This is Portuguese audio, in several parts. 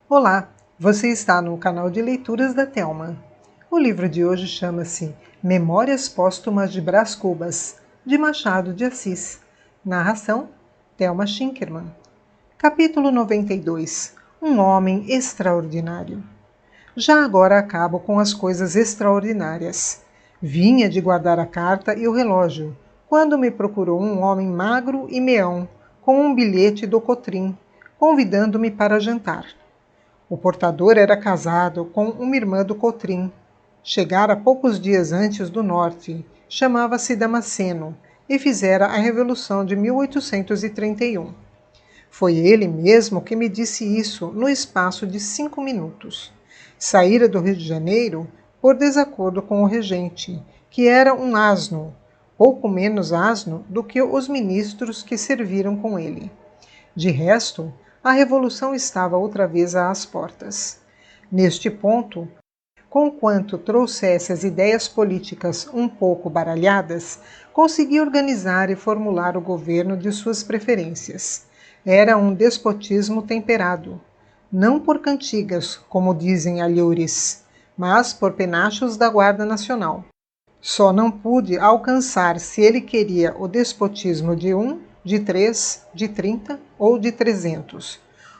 Olá, você está no canal de leituras da Thelma. O livro de hoje chama-se Memórias Póstumas de Brás Cubas, de Machado de Assis. Narração, Thelma Schinkermann. Capítulo 92. Um homem extraordinário. Já agora acabo com as coisas extraordinárias. Vinha de guardar a carta e o relógio, quando me procurou um homem magro e meão, com um bilhete do Cotrim, convidando-me para jantar. O portador era casado com uma irmã do Cotrim. Chegara poucos dias antes do norte, chamava-se Damasceno, e fizera a Revolução de 1831. Foi ele mesmo que me disse isso no espaço de 5 minutos. Saíra do Rio de Janeiro por desacordo com o regente, que era um asno, pouco menos asno do que os ministros que serviram com ele. De resto, a Revolução estava outra vez às portas. Neste ponto, conquanto trouxesse as ideias políticas um pouco baralhadas, consegui organizar e formular o governo de suas preferências. Era um despotismo temperado, não por cantigas, como dizem alhures, mas por penachos da Guarda Nacional. Só não pude alcançar se ele queria o despotismo de 1, de 3, de 30 ou de 300.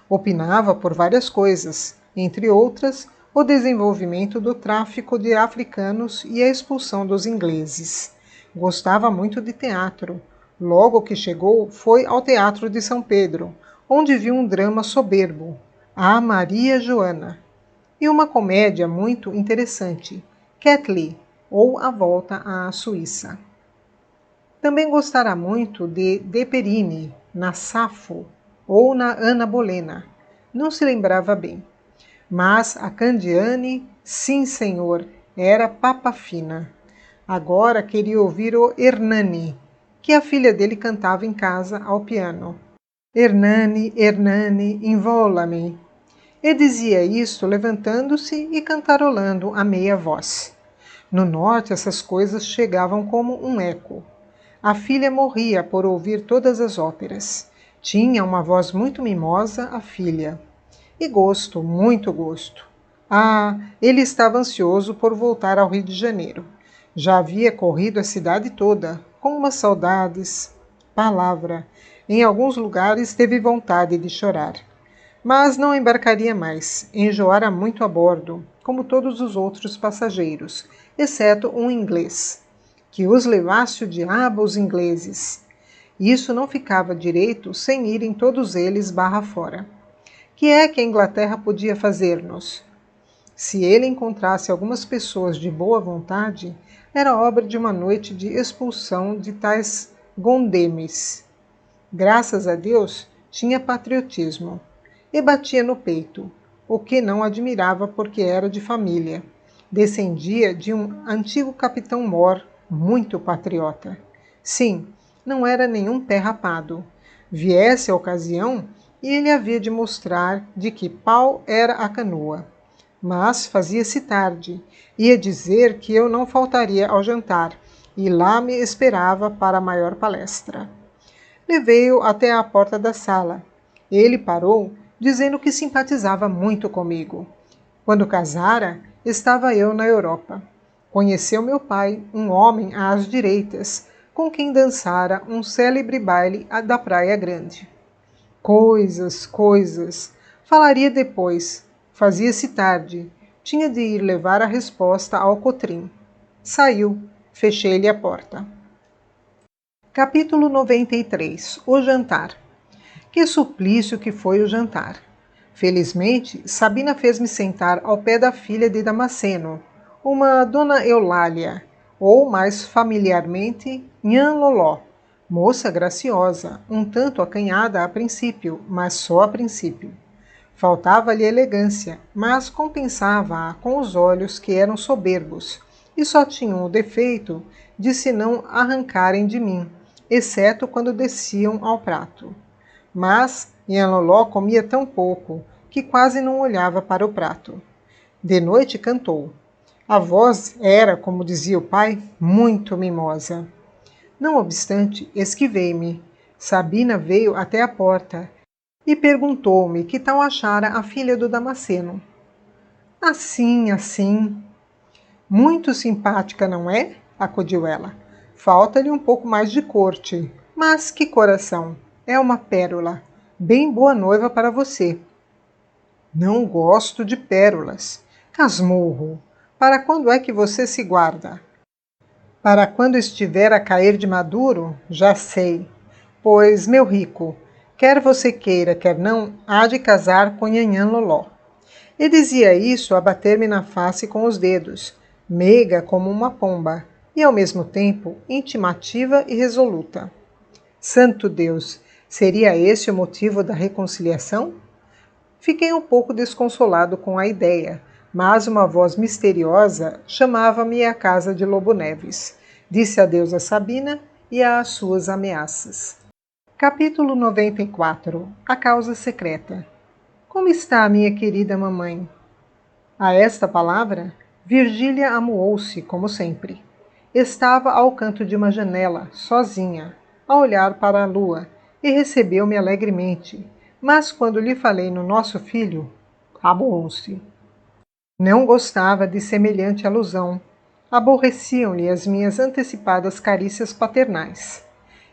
Opinava por várias coisas, entre outras, o desenvolvimento do tráfico de africanos e a expulsão dos ingleses. Gostava muito de teatro. Logo que chegou, foi ao Teatro de São Pedro, onde viu um drama soberbo, A Maria Joana, e uma comédia muito interessante, Catley, ou A Volta à Suíça. Também gostará muito de Perini, na Safo, ou na Ana Bolena. Não se lembrava bem. Mas a Candiani, sim senhor, era papa fina. Agora queria ouvir o Hernani, que a filha dele cantava em casa ao piano. Hernani, Hernani, invola-me. E dizia isto levantando-se e cantarolando a meia voz. No norte essas coisas chegavam como um eco. A filha morria por ouvir todas as óperas. Tinha uma voz muito mimosa, a filha. E gosto, muito gosto. Ah, ele estava ansioso por voltar ao Rio de Janeiro. Já havia corrido a cidade toda, com umas saudades. Palavra. Em alguns lugares teve vontade de chorar. Mas não embarcaria mais. Enjoara muito a bordo, como todos os outros passageiros, exceto um inglês. Que os levasse o diabo os ingleses. Isso não ficava direito sem irem todos eles barra fora. Que é que a Inglaterra podia fazer-nos? Se ele encontrasse algumas pessoas de boa vontade, era obra de uma noite de expulsão de tais gondemes. Graças a Deus, tinha patriotismo. E batia no peito, o que não admirava porque era de família. Descendia de um antigo capitão-mor, muito patriota. Sim, não era nenhum pé rapado. Viesse a ocasião, e ele havia de mostrar de que pau era a canoa. Mas fazia-se tarde. Ia dizer que eu não faltaria ao jantar, e lá me esperava para a maior palestra. Levei-o até à porta da sala. Ele parou, dizendo que simpatizava muito comigo. Quando casara, estava eu na Europa. Conheceu meu pai, um homem às direitas, com quem dançara um célebre baile da Praia Grande. Coisas, coisas. Falaria depois. Fazia-se tarde. Tinha de ir levar a resposta ao Cotrim. Saiu. Fechei-lhe a porta. Capítulo 93. O jantar. Que suplício que foi o jantar. Felizmente, Sabina fez-me sentar ao pé da filha de Damasceno, uma Dona Eulália, ou mais familiarmente, Nhã Loló, moça graciosa, um tanto acanhada a princípio, mas só a princípio. Faltava-lhe elegância, mas compensava-a com os olhos que eram soberbos, e só tinham o defeito de se não arrancarem de mim, exceto quando desciam ao prato. Mas Nhã Loló comia tão pouco que quase não olhava para o prato. De noite cantou. A voz era, como dizia o pai, muito mimosa. Não obstante, esquivei-me. Sabina veio até a porta e perguntou-me que tal achara a filha do Damasceno. Assim, assim. Muito simpática, não é? Acudiu ela. Falta-lhe um pouco mais de corte. Mas que coração! É uma pérola. Bem boa noiva para você. Não gosto de pérolas. Casmurro. Para quando é que você se guarda? Para quando estiver a cair de maduro? Já sei. Pois, meu rico, quer você queira, quer não, há de casar com Nhanhã Loló. E dizia isso a bater-me na face com os dedos, meiga como uma pomba, e ao mesmo tempo intimativa e resoluta. Santo Deus, seria esse o motivo da reconciliação? Fiquei um pouco desconsolado com a ideia, mas uma voz misteriosa chamava-me à casa de Lobo Neves. Disse adeus a Sabina e às suas ameaças. Capítulo 94. A causa secreta. Como está, minha querida mamãe? A esta palavra, Virgília amuou-se, como sempre. Estava ao canto de uma janela, sozinha, a olhar para a lua, e recebeu-me alegremente. Mas quando lhe falei no nosso filho, amuou-se. Não gostava de semelhante alusão. Aborreciam-lhe as minhas antecipadas carícias paternais.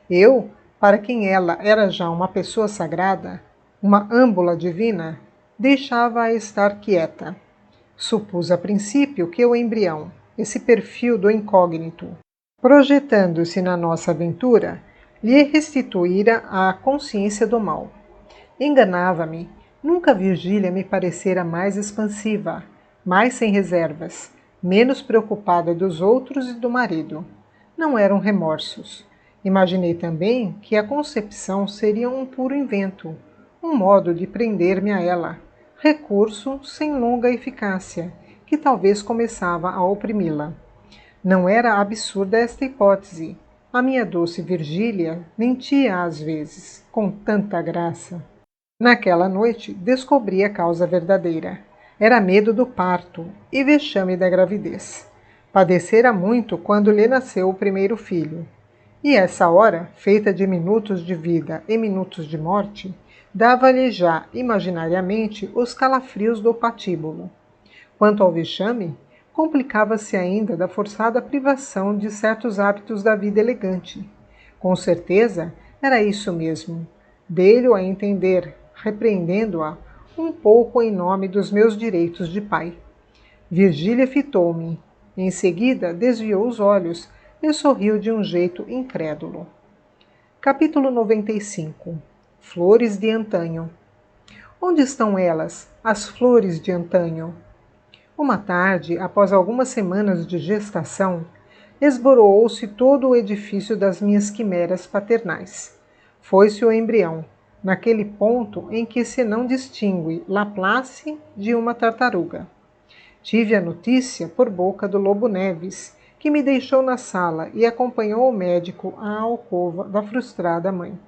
Eu, para quem ela era já uma pessoa sagrada, uma âmbula divina, deixava-a estar quieta. Supus a princípio que o embrião, esse perfil do incógnito, projetando-se na nossa aventura, lhe restituíra a consciência do mal. Enganava-me. Nunca Virgília me parecera mais expansiva, mais sem reservas, menos preocupada dos outros e do marido. Não eram remorsos. Imaginei também que a concepção seria um puro invento, um modo de prender-me a ela, recurso sem longa eficácia, que talvez começava a oprimi-la. Não era absurda esta hipótese. A minha doce Virgília mentia às vezes, com tanta graça. Naquela noite, descobri a causa verdadeira. Era medo do parto e vexame da gravidez. Padecera muito quando lhe nasceu o primeiro filho. E essa hora, feita de minutos de vida e minutos de morte, dava-lhe já, imaginariamente, os calafrios do patíbulo. Quanto ao vexame, complicava-se ainda da forçada privação de certos hábitos da vida elegante. Com certeza, era isso mesmo. Dei-lhe a entender, repreendendo-a, um pouco em nome dos meus direitos de pai. Virgília fitou-me. Em seguida, desviou os olhos e sorriu de um jeito incrédulo. Capítulo 95. Flores de antanho. Onde estão elas, as flores de antanho? Uma tarde, após algumas semanas de gestação, esboroou-se todo o edifício das minhas quimeras paternais. Foi-se o embrião, naquele ponto em que se não distingue Laplace de uma tartaruga. Tive a notícia por boca do Lobo Neves, que me deixou na sala e acompanhou o médico à alcova da frustrada mãe.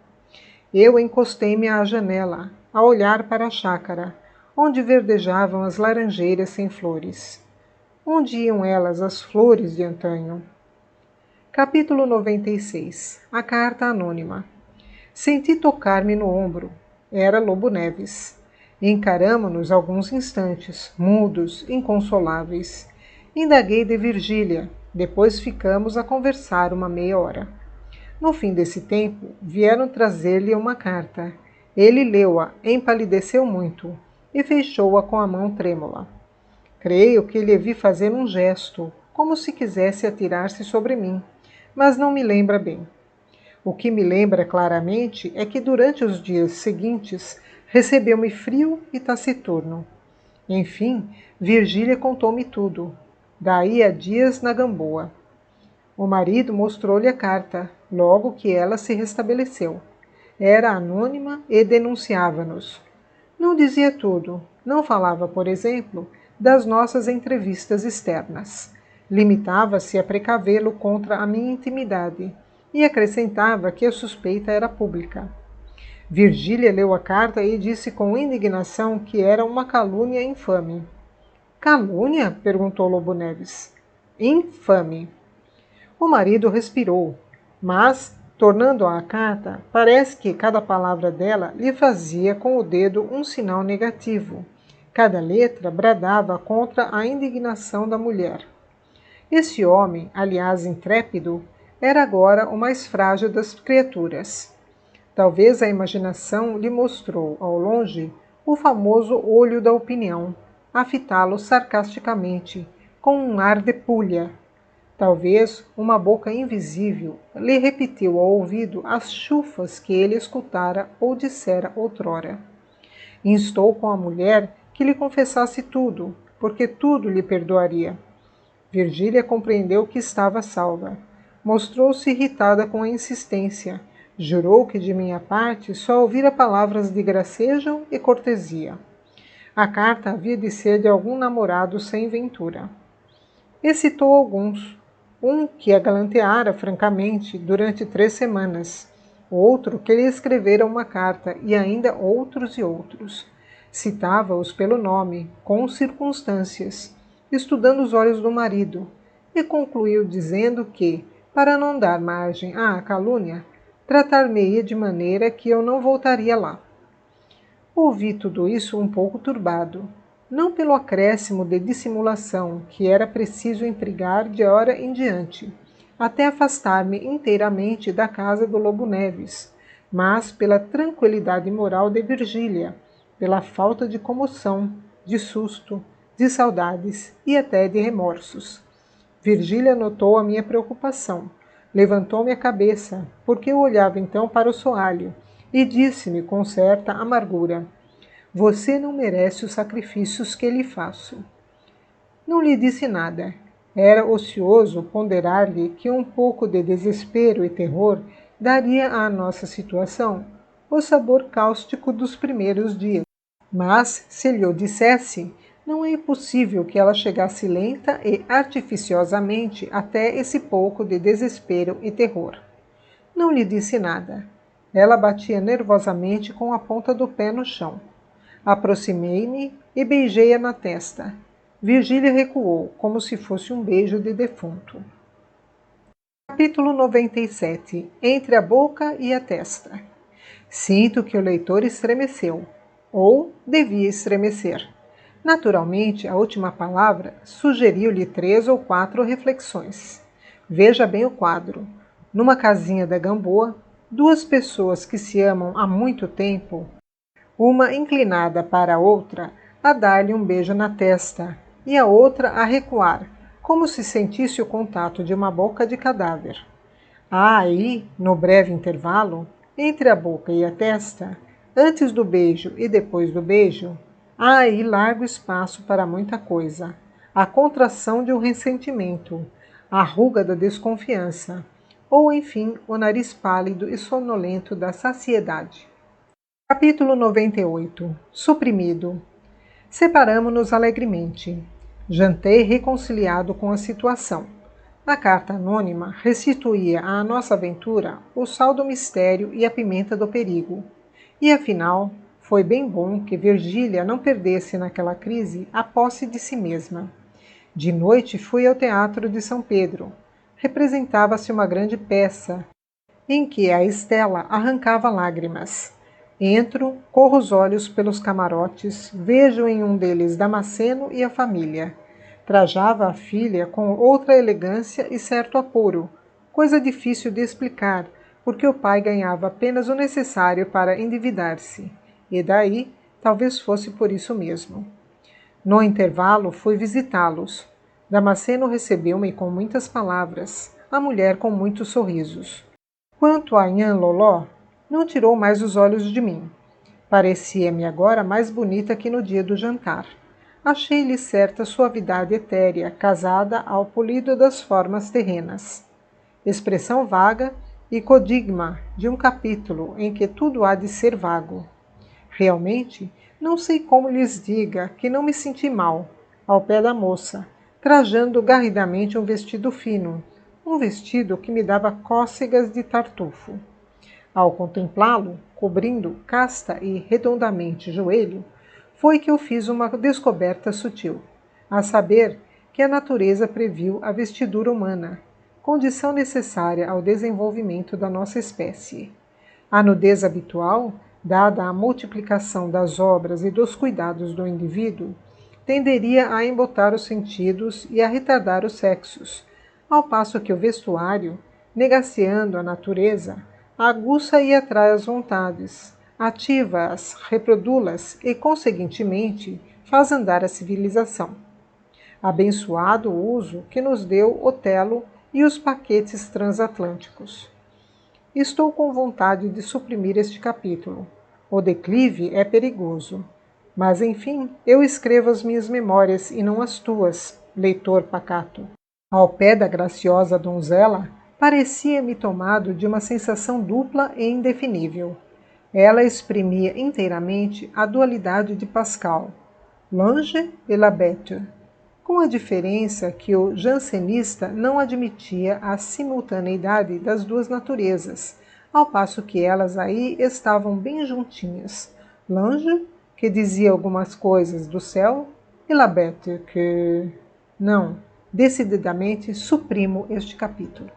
Eu encostei-me à janela, a olhar para a chácara, onde verdejavam as laranjeiras sem flores. Onde iam elas, as flores de antanho? Capítulo 96. A carta anônima. Senti tocar-me no ombro. Era Lobo Neves. Encaramo-nos alguns instantes, mudos, inconsoláveis. Indaguei de Virgília. Depois ficamos a conversar uma meia hora. No fim desse tempo, vieram trazer-lhe uma carta. Ele leu-a, empalideceu muito e fechou-a com a mão trêmula. Creio que lhe vi fazer um gesto, como se quisesse atirar-se sobre mim, mas não me lembra bem. O que me lembra claramente é que durante os dias seguintes recebeu-me frio e taciturno. Enfim, Virgília contou-me tudo. Daí a dias na Gamboa. O marido mostrou-lhe a carta, logo que ela se restabeleceu. Era anônima e denunciava-nos. Não dizia tudo. Não falava, por exemplo, das nossas entrevistas externas. Limitava-se a precavê-lo contra a minha intimidade e acrescentava que a suspeita era pública. Virgília leu a carta e disse com indignação que era uma calúnia infame. Calúnia? Perguntou Lobo Neves. Infame. O marido respirou, mas Tornando-a a carta, parece que cada palavra dela lhe fazia com o dedo um sinal negativo. Cada letra bradava contra a indignação da mulher. Esse homem, aliás intrépido, era agora o mais frágil das criaturas. Talvez a imaginação lhe mostrou, ao longe, o famoso olho da opinião, a fitá-lo sarcasticamente, com um ar de pulha. Talvez uma boca invisível lhe repetiu ao ouvido as chufas que ele escutara ou dissera outrora. Instou com a mulher que lhe confessasse tudo, porque tudo lhe perdoaria. Virgília compreendeu que estava salva. Mostrou-se irritada com a insistência. Jurou que, de minha parte, só ouvira palavras de gracejo e cortesia. A carta havia de ser de algum namorado sem ventura. E citou alguns. Um que a galanteara francamente durante 3 semanas. Outro que lhe escrevera uma carta, e ainda outros e outros. Citava-os pelo nome, com circunstâncias, estudando os olhos do marido, e concluiu dizendo que, para não dar margem à calúnia, tratar-me-ia de maneira que eu não voltaria lá. Ouvi tudo isso um pouco turbado, não pelo acréscimo de dissimulação que era preciso empregar de hora em diante, até afastar-me inteiramente da casa do Lobo Neves, mas pela tranquilidade moral de Virgília, pela falta de comoção, de susto, de saudades e até de remorsos. Virgília notou a minha preocupação, levantou-me a cabeça, porque eu olhava então para o soalho, e disse-me com certa amargura: "Você não merece os sacrifícios que lhe faço." Não lhe disse nada. Era ocioso ponderar-lhe que um pouco de desespero e terror daria à nossa situação o sabor cáustico dos primeiros dias. Mas, se lhe o dissesse, não é impossível que ela chegasse lenta e artificiosamente até esse pouco de desespero e terror. Não lhe disse nada. Ela batia nervosamente com a ponta do pé no chão. Aproximei-me e beijei-a na testa. Virgília recuou, como se fosse um beijo de defunto. Capítulo 97. Entre a boca e a testa. Sinto que o leitor estremeceu, ou devia estremecer. Naturalmente, a última palavra sugeriu-lhe 3 ou 4 reflexões. Veja bem o quadro. Numa casinha da Gamboa, 2 pessoas que se amam há muito tempo, uma inclinada para a outra, a dar-lhe um beijo na testa, e a outra a recuar, como se sentisse o contato de uma boca de cadáver. Há aí, no breve intervalo, entre a boca e a testa, antes do beijo e depois do beijo, há aí largo espaço para muita coisa. A contração de um ressentimento, a ruga da desconfiança, ou, enfim, o nariz pálido e sonolento da saciedade. Capítulo 98. Suprimido. Separamo-nos alegremente. Jantei reconciliado com a situação. A carta anônima restituía à nossa aventura o sal do mistério e a pimenta do perigo. E, afinal, foi bem bom que Virgília não perdesse naquela crise a posse de si mesma. De noite fui ao Teatro de São Pedro. Representava-se uma grande peça, em que a Estela arrancava lágrimas. Entro, corro os olhos pelos camarotes, vejo em um deles Damasceno e a família. Trajava a filha com outra elegância e certo apuro, coisa difícil de explicar, porque o pai ganhava apenas o necessário para endividar-se, e daí talvez fosse por isso mesmo. No intervalo fui visitá-los. Damasceno recebeu-me com muitas palavras, a mulher com muitos sorrisos. Quanto a Nhan Loló, não tirou mais os olhos de mim. Parecia-me agora mais bonita que no dia do jantar. Achei-lhe certa suavidade etérea, casada ao polido das formas terrenas. Expressão vaga e codigma de um capítulo em que tudo há de ser vago. Realmente, não sei como lhes diga que não me senti mal, ao pé da moça, trajando garridamente um vestido fino, um vestido que me dava cócegas de tartufo. Ao contemplá-lo, cobrindo casta e redondamente joelho, foi que eu fiz uma descoberta sutil, a saber que a natureza previu a vestidura humana, condição necessária ao desenvolvimento da nossa espécie. A nudez habitual, dada a multiplicação das obras e dos cuidados do indivíduo, tenderia a embotar os sentidos e a retardar os sexos, ao passo que o vestuário, negaceando a natureza, aguça e atrai as vontades, ativa-as, reproduz-las e, conseguintemente, faz andar a civilização. Abençoado o uso que nos deu Otelo e os paquetes transatlânticos. Estou com vontade de suprimir este capítulo. O declive é perigoso. Mas, enfim, eu escrevo as minhas memórias e não as tuas, leitor pacato. Ao pé da graciosa donzela, parecia-me tomado de uma sensação dupla e indefinível. Ela exprimia inteiramente a dualidade de Pascal, l'ange et la bête, com a diferença que o jansenista não admitia a simultaneidade das duas naturezas, ao passo que elas aí estavam bem juntinhas. L'ange, que dizia algumas coisas do céu, e la bête, que... Não, decididamente suprimo este capítulo.